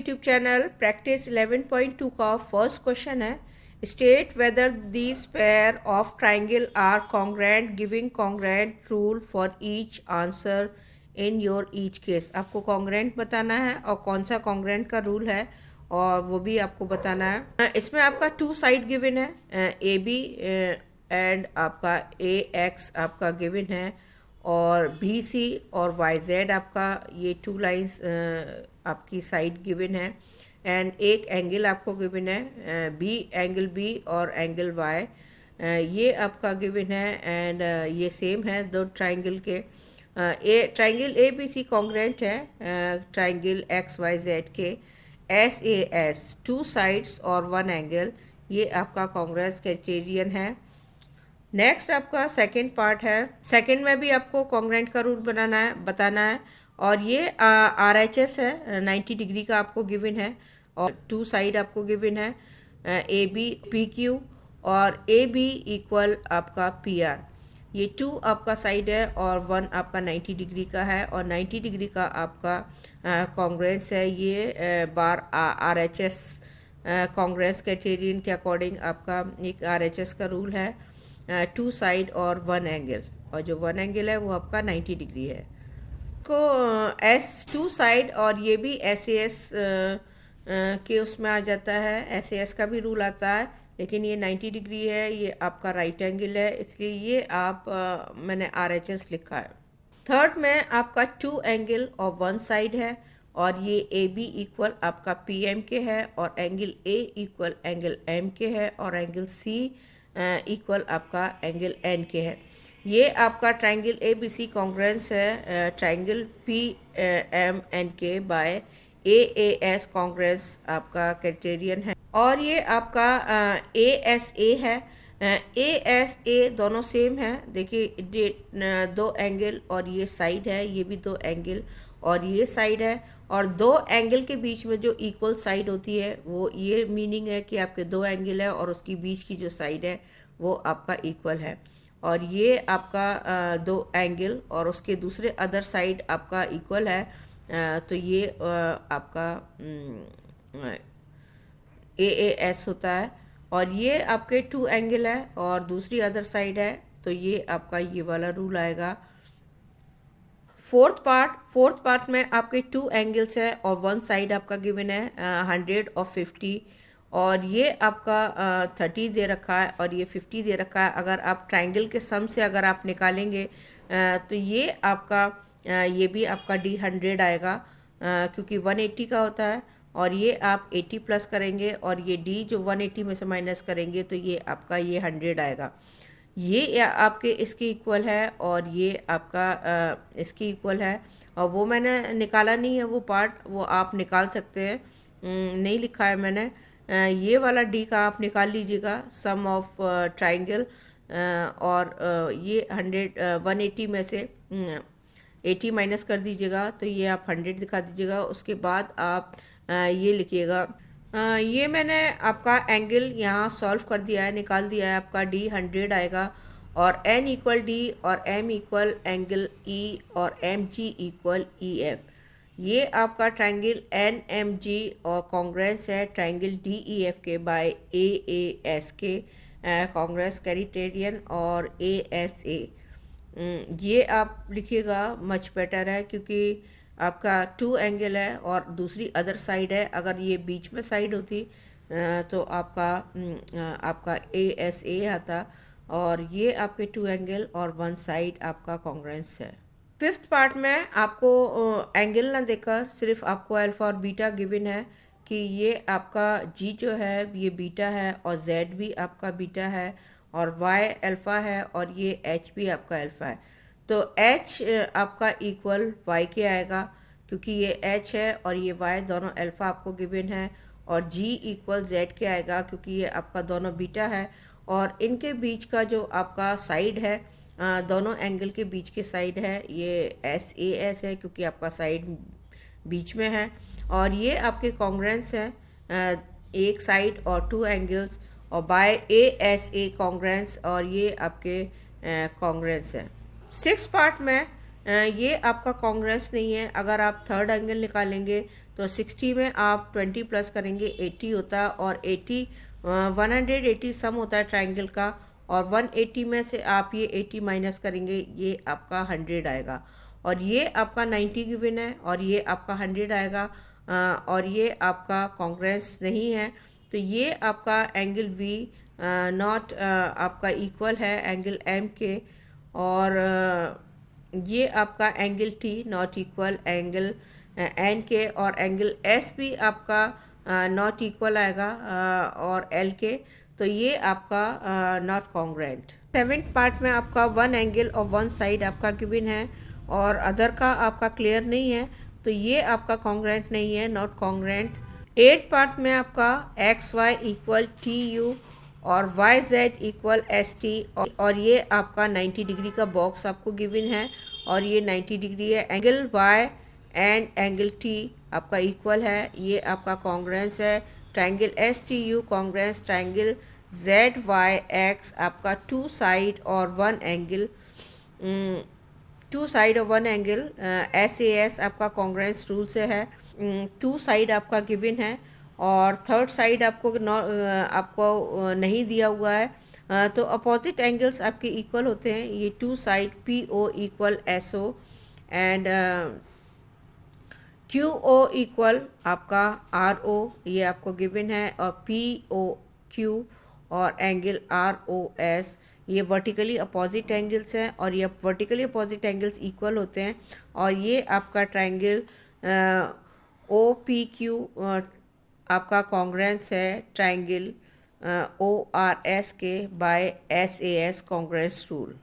YouTube channel practice 11.2 का first question है। State whether these pair of triangle are congruent giving congruent rule for each answer in your each case. आपको congruent बताना है और कौन सा कॉन्ग्रेंट का रूल है और वो भी आपको बताना है। इसमें आपका टू साइड गिवन है, ए बी एंड आपका ए एक्स आपका गिवन है और बी सी और वाई जेड आपका ये टू लाइंस आपकी साइड गिवन है एंड एक एंगल आपको गिवन है बी एंगल बी और एंगल वाई ये आपका गिवन है एंड ये सेम है दो ट्राइंगल के। Triangle A B C congruent है ट्राइंगल एक्स वाई जेड के S A S two sides और वन एंगल, ये आपका कॉन्ग्रेंस क्राइटेरियन है। नेक्स्ट आपका सेकंड पार्ट है। सेकंड में भी आपको कॉन्ग्रेंट का रूल बताना है और ये आर एच एस है 90 डिग्री का आपको गिवन है और टू साइड आपको गिवन है ए बी पी क्यू और ए बी इक्वल आपका पी आर। ये टू आपका साइड है और वन आपका 90 डिग्री का है और 90 डिग्री का आपका कॉन्ग्रेंस है। ये बार R H S congruence criterion के अकॉर्डिंग आपका एक आर एच एस का रूल है टू साइड और वन एंगल, और जो वन एंगल है वो आपका 90 डिग्री है। को एस टू साइड और ये भी एस ए एस के उसमें आ जाता है, एस ए एस का भी रूल आता है लेकिन ये 90 डिग्री है, ये आपका राइट एंगल है इसलिए ये आप मैंने आर एच एस लिखा है। थर्ड में आपका टू एंगल और वन साइड है और ये ए बी इक्वल आपका पी एम के है और angle A equal angle M के है और एंगल सी इक्वल आपका एंगल एन के है। ये आपका triangle A B C congruence है ट्राइंगल पी एम एन के बाय ए एस कॉन्ग्रेंस आपका क्राइटेरियन है और ये आपका ए एस ए है। ए एस ए दोनों सेम है, देखिए दो एंगल और ये साइड है, ये भी दो एंगल और ये साइड है और दो एंगल के बीच में जो इक्वल साइड होती है वो ये मीनिंग है कि आपके दो एंगल है और उसकी बीच की जो साइड है वो आपका इक्वल है और ये आपका दो एंगल और उसके दूसरे अदर साइड आपका इक्वल है तो ये आपका ए एस होता है और ये आपके टू एंगल है और दूसरी अदर साइड है तो ये आपका ये वाला रूल आएगा। फोर्थ पार्ट में आपके टू एंगल्स है और वन साइड आपका गिवन है 100 और 50 और ये आपका 30 दे रखा है और ये 50 दे रखा है। अगर आप ट्राइंगल के सम से अगर आप निकालेंगे तो ये आपका ये भी आपका D 100 आएगा क्योंकि 180 का होता है और ये आप 80 प्लस करेंगे और ये D जो 180 में से माइनस करेंगे तो ये आपका ये 100 आएगा। ये आपके इसके इक्वल है और ये आपका इसके इक्वल है और वो मैंने निकाला नहीं है वो पार्ट, वो आप निकाल सकते हैं, नहीं लिखा है मैंने। ये वाला डी का आप निकाल लीजिएगा सम ऑफ ट्राइंगल और ये 180 में से 80 माइनस कर दीजिएगा तो ये आप 100 दिखा दीजिएगा। उसके बाद आप ये लिखिएगा ये मैंने आपका एंगल यहाँ सॉल्व कर दिया है, निकाल दिया है, आपका D 100 आएगा और N इक्वल D और M इक्वल एंगल E और MG इक्वल EF। ये आपका ट्राइंगल NMG और कॉन्ग्रेंस है ट्राइंगल DEF के बाय AAS के कॉन्ग्रेंस क्राइटेरियन और ASA। ये आप लिखिएगा मच बेटर है क्योंकि आपका टू एंगल है और दूसरी अदर साइड है, अगर ये बीच में साइड होती तो आपका ASA आता और ये आपके टू एंगल और वन साइड आपका कॉन्ग्रेंस है। फिफ्थ पार्ट में आपको एंगल ना देकर सिर्फ आपको अल्फा और बीटा गिवन है कि ये आपका G जो है ये बीटा है और Z भी आपका बीटा है और Y अल्फ़ा है और ये H भी आपका अल्फ़ा है तो H आपका इक्वल Y के आएगा क्योंकि ये H है और ये Y दोनों अल्फ़ा आपको गिवन है और G इक्वल Z के आएगा क्योंकि ये आपका दोनों बीटा है और इनके बीच का जो आपका साइड है दोनों एंगल के बीच के साइड है ये SAS है क्योंकि आपका साइड बीच में है और ये आपके कॉन्ग्रेंस है एक साइड और टू एंगल्स और बाय ASA कॉन्ग्रेंस और ये आपके कॉन्ग्रेंस है। सिक्स पार्ट में ये आपका कॉन्ग्रेंस नहीं है, अगर आप थर्ड एंगल निकालेंगे तो 60 में आप 20 प्लस करेंगे 80 होता है, और 80 180 सम होता है ट्राइंगल का, और 180 में से आप ये 80 माइनस करेंगे, ये आपका 100 आएगा, और ये आपका 90 गिवन है, और ये आपका 100 आएगा, और ये आपका कॉन्ग्रेंस नहीं है, तो ये आपका एंगल वी नॉट आपका इक्वल है एंगल एम के, और ये आपका angle T not equal angle N के, और एंगल एस भी आपका नॉट इक्वल आएगा और एल के, तो ये आपका नॉट कॉन्ग्रेंट। सेवेंथ पार्ट में आपका वन एंगल और वन साइड आपका गिवन है, और अदर का आपका क्लियर नहीं है, तो ये आपका कॉन्ग्रेंट नहीं है, नॉट कॉन्ग्रेंट। एट्थ पार्ट में आपका X Y equal T U और Y Z equal S T, और ये आपका 90 डिग्री का बॉक्स आपको गिवन है, और ये 90 डिग्री है। Angle Y and angle T आपका इक्वल है, ये आपका कॉन्ग्रेंस है। Triangle S T U congruence triangle Z Y X आपका टू साइड और वन एंगल, टू साइड और one angle S A S आपका कॉन्ग्रेंस रूल से है। टू साइड आपका गिवन है, और थर्ड साइड आपको नहीं दिया हुआ है, तो अपोजिट एंगल्स आपके इक्वल होते हैं। ये two side P O equal S O and Q O equal आपका आर ओ, ये आपको गिवन है, और पी ओ क्यू और एंगल आर ओ एस ये वर्टिकली अपोजिट एंगल्स हैं, और ये वर्टिकली अपोजिट एंगल्स इक्वल होते हैं, और ये आपका ट्राइंगल ओ पी क्यू आपका कॉन्ग्रेंस है ट्राइंगल ओ आर एस के by S A S congruence rule.